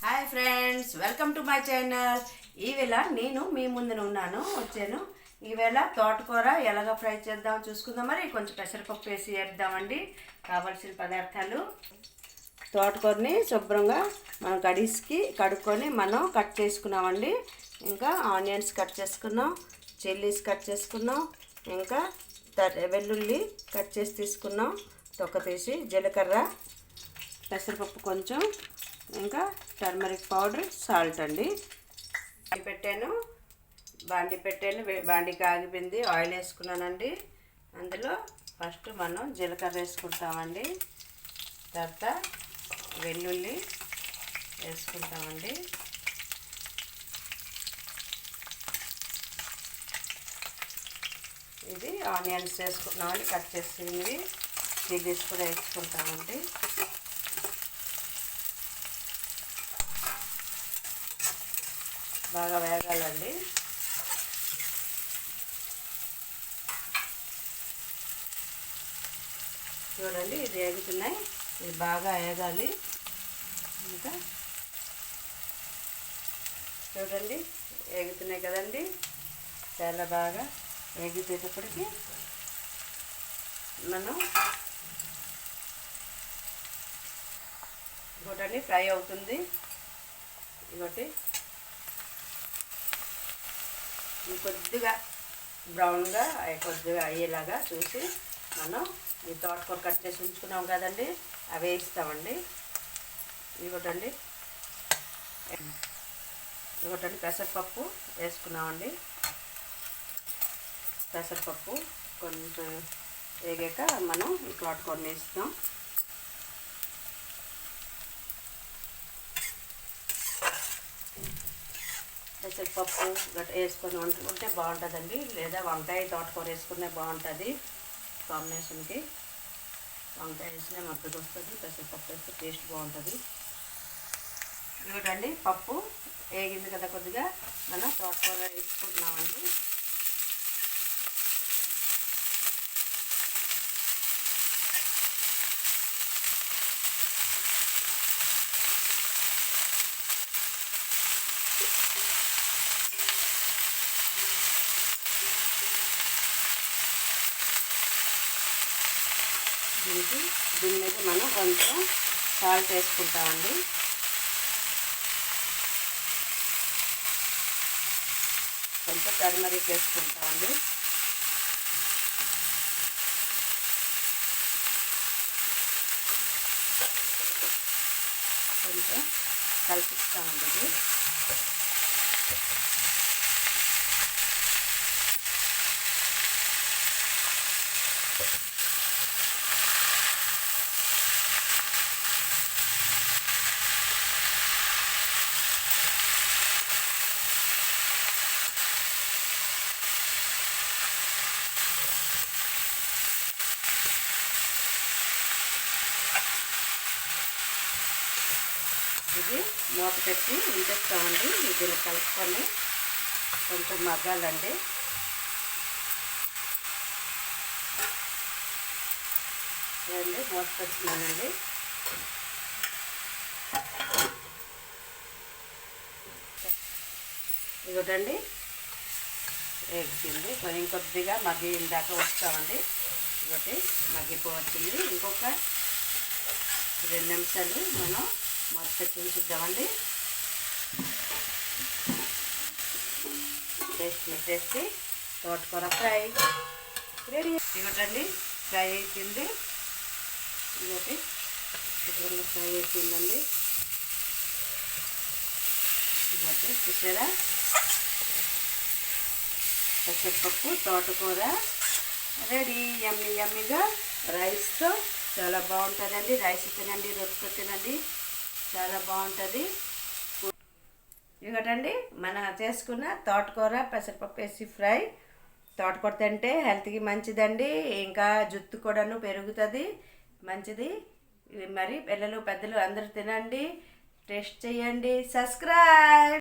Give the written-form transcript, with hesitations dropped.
Hi friends, welcome to my channel. ఈవేళ నేను మీ ముందున వచ్చాను. ఈవేళ తోటకూర ఎలాగ ఫ్రై చేద్దాం చూసుకుందాం. మరి కొంచెం పెసరపప్పు వేసి వేద్దామండి. కావాల్సిన పదార్థాలు: తోటకూరని శుభ్రంగా మనం కడుక్కొని మనం కట్ చేసుకున్నామండి. ఇంకా ఆనియన్స్ కట్ చేసుకున్నాం, చిల్లీస్ కట్ చేసుకున్నాం, ఇంకా వెల్లుల్లి కట్ చేసి తీసుకున్నాం, తొక్క తీసి, జీలకర్ర, పెసరపప్పు కొంచెం, ఇంకా టర్మరిక్ పౌడర్, సాల్ట్ అండి. బాండి పెట్టాను. బాండికి ఆగిపోయింది. ఆయిల్ వేసుకున్నానండి. అందులో ఫస్ట్ మనం జీలకర్ర వేసుకుంటామండి. తర్వాత వెల్లుల్లి వేసుకుంటామండి. ఇది ఆనియన్స్ వేసుకుంటున్నామండి, కట్ చేసింది. చిల్లీస్ కూడా వేసుకుంటామండి. బాగా వేగాలండి. చూడండి, ఇది వేగుతున్నాయి. ఇది బాగా వేగాలి. ఇంకా చూడండి, వేగుతున్నాయి కదండి. చాలా బాగా వేగిపోయేటప్పటికి మనం ఇంకోటి ఫ్రై అవుతుంది. ఇంకోటి కొద్దిగా బ్రౌన్గా కొద్దిగా అయ్యేలాగా చూసి మనం ఈ తోటకూర కట్ చేసి ఉంచుకున్నాం కదండి, అవి వేస్తామండి. ఇంకోటండి పెసరపప్పు వేసుకున్నామండి. పెసరపప్పు కొంచెం వేగాక మనం ఈ తోటకూరని వేస్తాం. పెసరపప్పు గట్ట వేసుకొని వండుకుంటే బాగుంటుందండి. లేదా వంకాయ తోటకూర వేసుకునే బాగుంటుంది కాంబినేషన్కి. వంకాయ వేసినా మద్దతు వస్తుంది, పెసరపప్పు వేస్తే టేస్ట్ బాగుంటుంది. ఇవ్వటండి, పప్పు వేగింది కదా, కొద్దిగా మనం తోటకూర వేసుకుంటున్నామండి. దీని మీద మనం కొంచెం సాల్ట్ వేసుకుంటామండి. కొంచెం టర్మరిక్ వేసుకుంటామండి. కొంచెం కలిపిస్తామండి. ఇది ఇది మూత పెట్టి ఉంచేస్తామండి. ఇది కలుపుకొని కొంచెం మగ్గాలండి. చూడండి, మూత పెట్టుకున్నానండి. ఇదిగోటండి, వేగుతుంది. కొంచెం కొద్దిగా మగ్గిన దాకా వస్తామండి. ఇదొకటి మగ్గిపోవచ్చింది. ఇంకొక 2 నిమిషాలు మనం మూత పెట్టి ఉంచుద్దామండి. టేస్టీ తోటకూర ఫ్రై రెడీ. ఇదిగోటండి, ఫ్రై అయిపోయింది. ఇదొకటి ఫ్రై అయిపోయిందండి. ఇదొకటి చూసారా, పెసరపప్పు తోటకూర రెడీ. యమ్మీగా రైస్తో చాలా బాగుంటుందండి. రైస్ తినండి, రొట్టెతో తినండి, చాలా బాగుంటుంది. ఇదిగోటండి, మనం చేసుకున్న తోటకూర పెసరపప్పు వేసి ఫ్రై. తోటకూర తింటే హెల్త్కి మంచిదండి. ఇంకా జుట్టు కూడాను పెరుగుతుంది, మంచిది. మరి పిల్లలు పెద్దలు అందరూ తినండి, టేస్ట్ చేయండి. సబ్స్క్రైబ్.